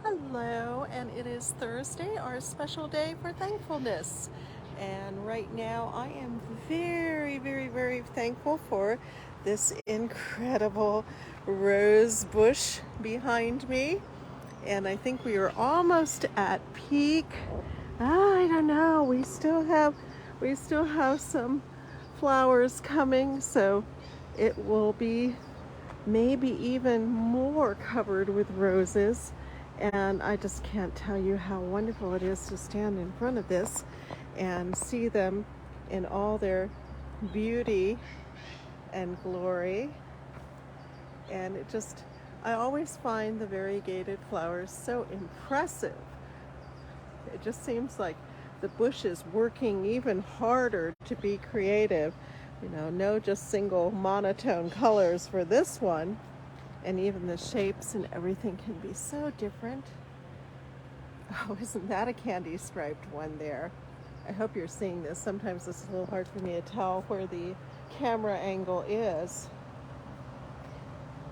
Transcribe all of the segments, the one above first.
Hello, and it is Thursday, our special day for thankfulness. And right now, I am very thankful for this incredible rose bush behind me. And I think we are almost at peak. I don't know. We still have some flowers coming, so it will be maybe even more covered with roses. And I just can't tell you how wonderful it is to stand in front of this and see them in all their beauty and glory. And I always find the variegated flowers so impressive. It just seems like the bush is working even harder to be creative. No just single monotone colors for this one. And even the shapes and everything can be so different. Oh, isn't that a candy striped one there? I hope you're seeing this. Sometimes it's a little hard for me to tell where the camera angle is.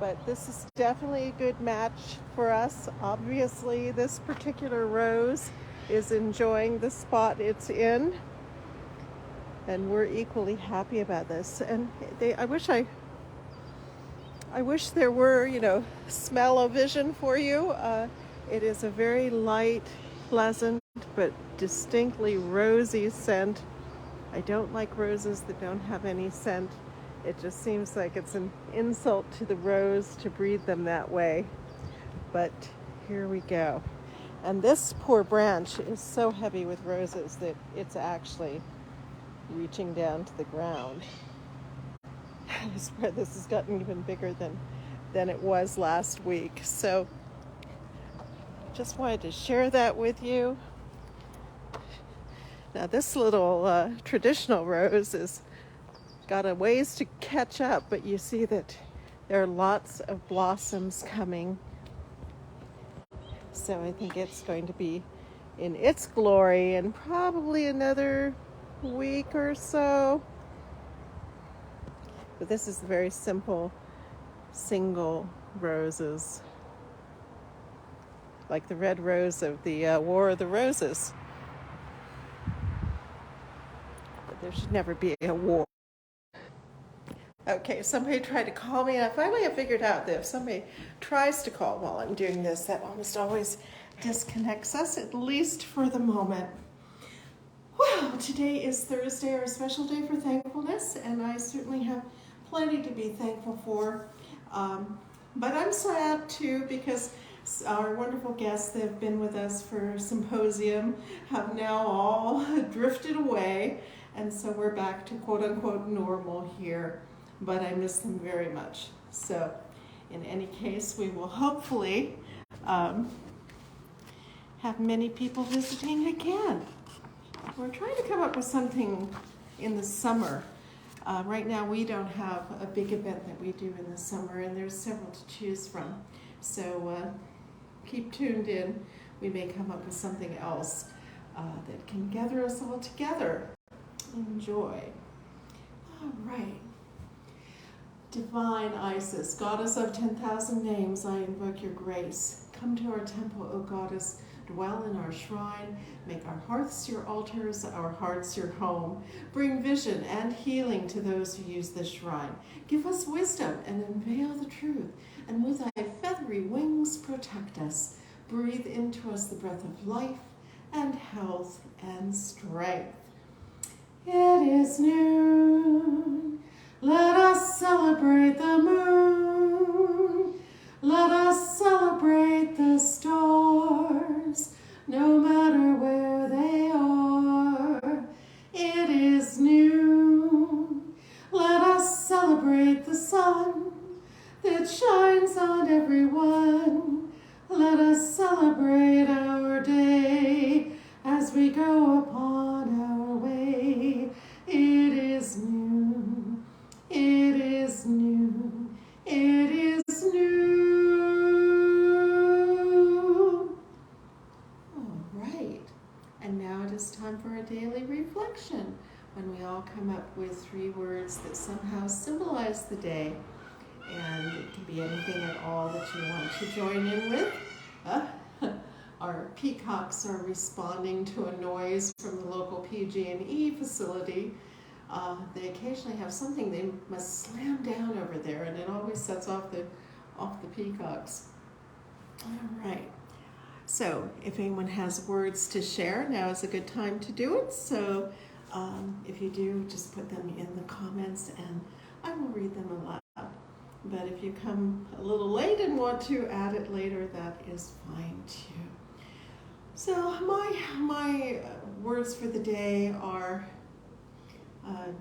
But this is definitely a good match for us. Obviously, this particular rose is enjoying the spot it's in. And we're equally happy about this. And I wish there were, smell-o-vision for you. It is a very light, pleasant, but distinctly rosy scent. I don't like roses that don't have any scent. It just seems like it's an insult to the rose to breathe them that way. But here we go. And this poor branch is so heavy with roses that it's actually reaching down to the ground. I swear this has gotten even bigger than it was last week. So just wanted to share that with you. Now this little traditional rose has got a ways to catch up, but you see that there are lots of blossoms coming. So I think it's going to be in its glory in probably another week or so. But this is very simple, single roses, like the red rose of the War of the Roses. But there should never be a war. Okay, somebody tried to call me, and I finally have figured out that if somebody tries to call while I'm doing this, that almost always disconnects us, at least for the moment. Well, today is Thursday, our special day for thankfulness, and I certainly have plenty to be thankful for. But I'm sad too because our wonderful guests that have been with us for symposium have now all drifted away, and so we're back to quote unquote normal here. But I miss them very much. So in any case, we will hopefully have many people visiting again. We're trying to come up with something in the summer. Right now we don't have a big event that we do in the summer, and there's several to choose from. So keep tuned in. We may come up with something else that can gather us all together. Enjoy. All right. Divine Isis, goddess of 10,000 names, I invoke your grace. Come to our temple, O goddess. Dwell in our shrine, make our hearths your altars, our hearts your home. Bring vision and healing to those who use this shrine. Give us wisdom and unveil the truth, and with thy feathery wings protect us. Breathe into us the breath of life and health and strength. It is noon. Let us celebrate the moon. Let us celebrate the stars, no matter where they are. It is noon. Let us celebrate the sun that shines on everyone. Let us celebrate our day as we go upon our way. It is noon. It is noon. It is noon. And now it is time for a daily reflection, when we all come up with 3 words that somehow symbolize the day. And it can be anything at all that you want to join in with. our peacocks are responding to a noise from the local PG&E facility. They occasionally have something they must slam down over there, and it always sets off the peacocks. All right. So if anyone has words to share, now is a good time to do it. So if you do, just put them in the comments and I will read them aloud. But if you come a little late and want to add it later, that is fine too. So my words for the day are a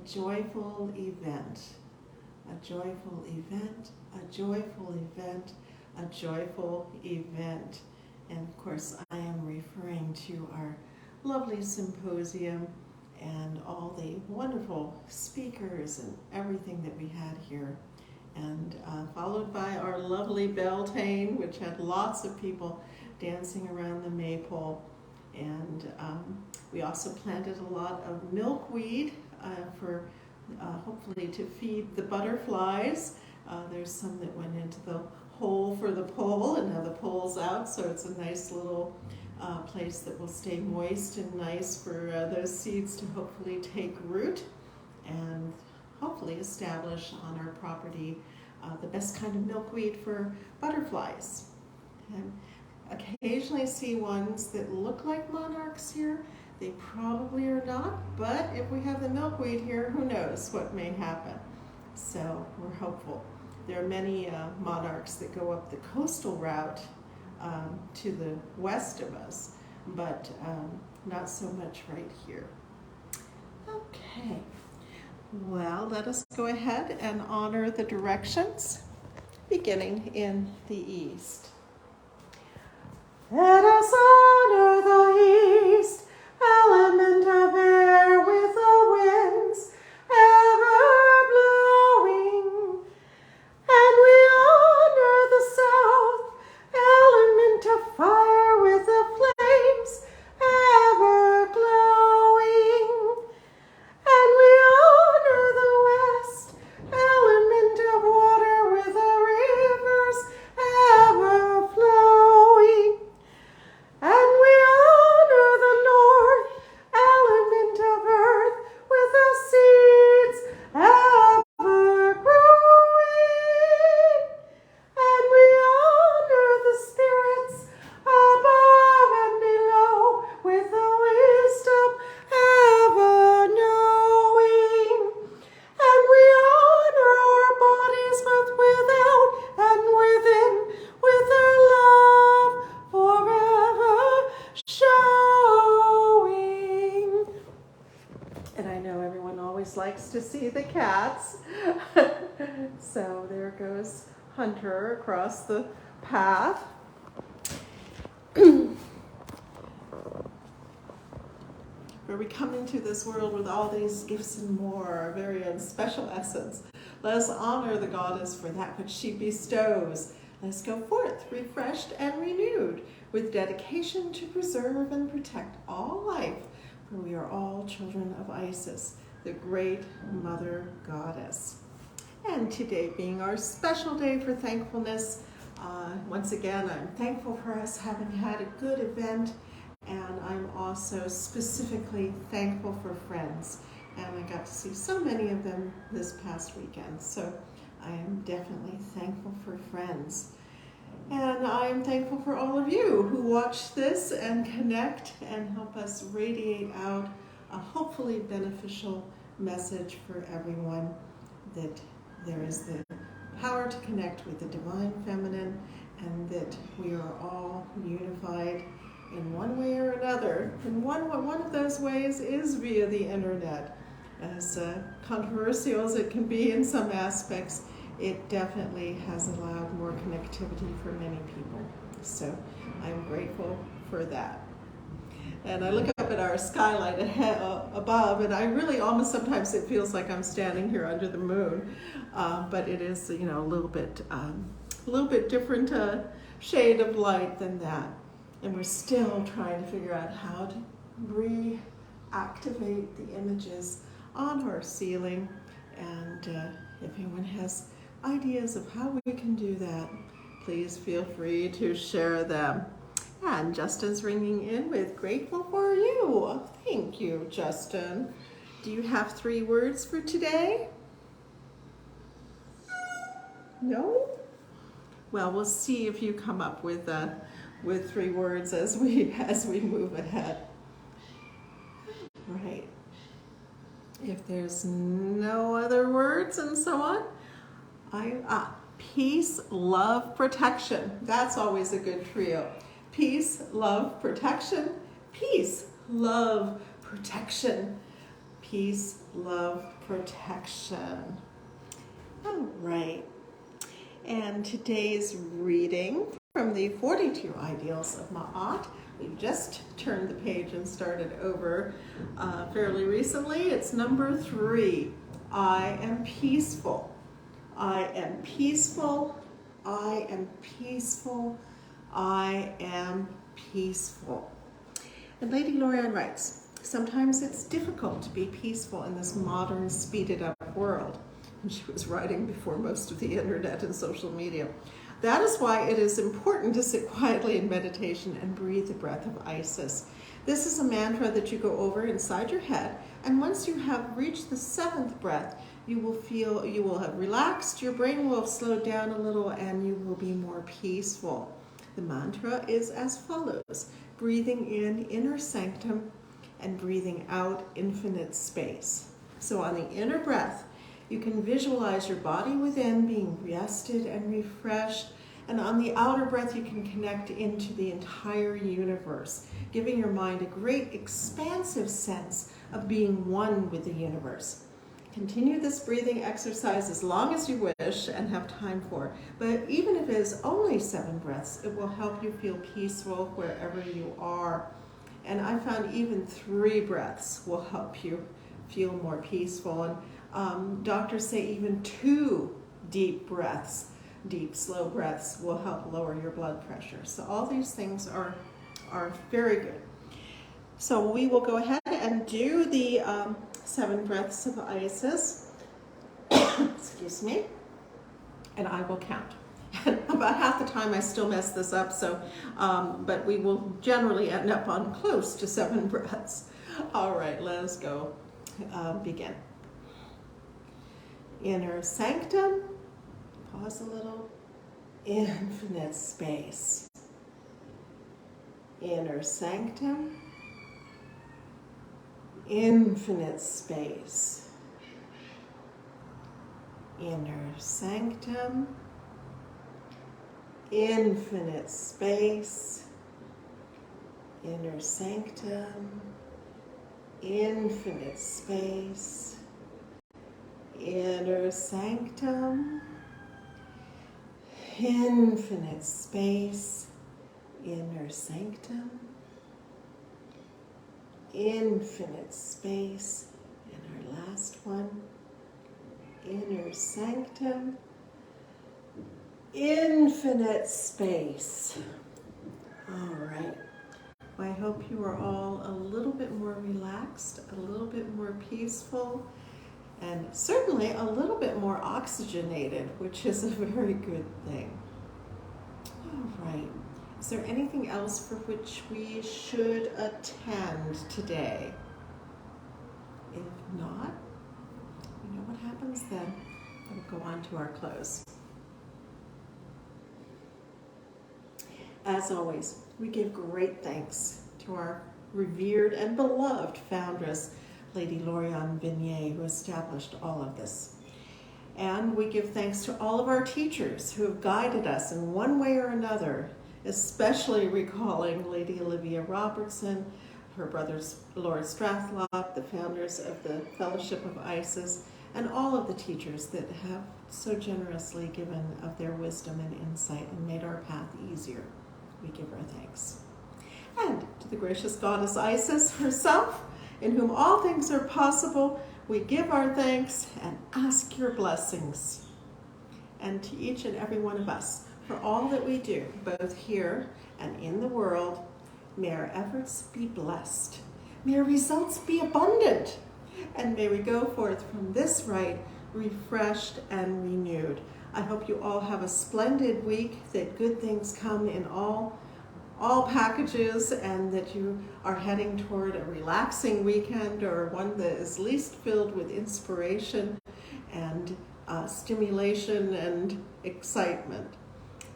joyful event, a joyful event, a joyful event, a joyful event. And of course, I am referring to our lovely symposium and all the wonderful speakers and everything that we had here. And followed by our lovely Beltane, which had lots of people dancing around the maypole. And we also planted a lot of milkweed for hopefully to feed the butterflies. There's some that went into the hole for the pole, and now the pole's out, so it's a nice little place that will stay moist and nice for those seeds to hopefully take root and hopefully establish on our property the best kind of milkweed for butterflies. And occasionally see ones that look like monarchs here. They probably are not, but if we have the milkweed here, who knows what may happen. So we're hopeful. There are many monarchs that go up the coastal route to the west of us, but not so much right here. Okay, well, let us go ahead and honor the directions, beginning in the east. Let us honor the east, element of air with the winds ever blowing. And we honor the south, element of fire with the flames ever glowing. And we honor the west, element of water with the rivers ever flowing. And we honor the north, element of earth with the seeds ever growing. And we honor the spirits above and below with the wisdom ever knowing. And we honor our bodies both without and within with their love forever showing. And I know everyone always likes to see the cats. So there goes Hunter across the path. Where we come into this world with all these gifts and more, our very own special essence. Let us honor the goddess for that which she bestows. Let us go forth, refreshed and renewed, with dedication to preserve and protect all life, for we are all children of Isis, the great mother goddess. And today being our special day for thankfulness, once again, I'm thankful for us having had a good event, and I'm also specifically thankful for friends. And I got to see so many of them this past weekend, so I am definitely thankful for friends. And I am thankful for all of you who watch this and connect and help us radiate out a hopefully beneficial message for everyone, that there is the power to connect with the divine feminine, and that we are all unified in one way or another. And one of those ways is via the internet. As controversial as it can be in some aspects, it definitely has allowed more connectivity for many people. So I'm grateful for that. And I look up at our skylight ahead, above, and I really almost sometimes it feels like I'm standing here under the moon, but it is, a little bit different shade of light than that. And we're still trying to figure out how to reactivate the images on our ceiling. And if anyone has ideas of how we can do that, Please feel free to share them. And Justin's ringing in with grateful for you. Thank you, Justin. Do you have 3 words for today? No? Well, we'll see if you come up with 3 words as we move ahead. Right. If there's no other words and so on, peace, love, protection. That's always a good trio. Peace, love, protection. Peace, love, protection. Peace, love, protection. All right. And today's reading from the 42 Ideals of Ma'at. We've just turned the page and started over fairly recently. It's number 3. I am peaceful. I am peaceful. I am peaceful. I am peaceful. And Lady Lorianne writes, sometimes it's difficult to be peaceful in this modern, speeded up world. And she was writing before most of the internet and social media. That is why it is important to sit quietly in meditation and breathe the breath of Isis. This is a mantra that you go over inside your head, and once you have reached the 7th breath, you will have relaxed, your brain will have slowed down a little, and you will be more peaceful. The mantra is as follows: breathing in inner sanctum and breathing out infinite space. So on the inner breath, you can visualize your body within being rested and refreshed, and on the outer breath you can connect into the entire universe, giving your mind a great expansive sense of being one with the universe. Continue this breathing exercise as long as you wish and have time for, but even if it is only 7 breaths, it will help you feel peaceful wherever you are. And I found even 3 breaths will help you feel more peaceful. And doctors say even 2 deep breaths, deep, slow breaths, will help lower your blood pressure. So all these things are very good. So we will go ahead and do the 7 breaths of Isis. Excuse me. And I will count. About half the time I still mess this up, so but we will generally end up on close to 7 breaths. All right, let us go. Begin. Inner sanctum, pause a little, infinite space. Inner sanctum, infinite space. Inner sanctum, infinite space. Inner sanctum, infinite space. Inner sanctum, infinite space. Inner sanctum, infinite space. And our last one, inner sanctum, infinite space. All right. Well, I hope you are all a little bit more relaxed, a little bit more peaceful, and certainly a little bit more oxygenated, which is a very good thing. All right. Is there anything else for which we should attend today? If not, you know what happens then. We'll go on to our close. As always, we give great thanks to our revered and beloved foundress, Lady Lorianne Vignier, who established all of this. And we give thanks to all of our teachers who have guided us in one way or another, especially recalling Lady Olivia Robertson, her brothers Lord Strathlock, the founders of the Fellowship of Isis, and all of the teachers that have so generously given of their wisdom and insight and made our path easier. We give our thanks. And to the gracious goddess Isis herself, in whom all things are possible, we give our thanks and ask your blessings. And to each and every one of us, for all that we do, both here and in the world, may our efforts be blessed. May our results be abundant. And may we go forth from this rite refreshed and renewed. I hope you all have a splendid week, that good things come in all packages, and that you are heading toward a relaxing weekend, or one that is least filled with inspiration and stimulation and excitement.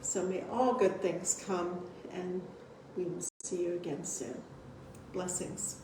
So may all good things come, and we will see you again soon. Blessings.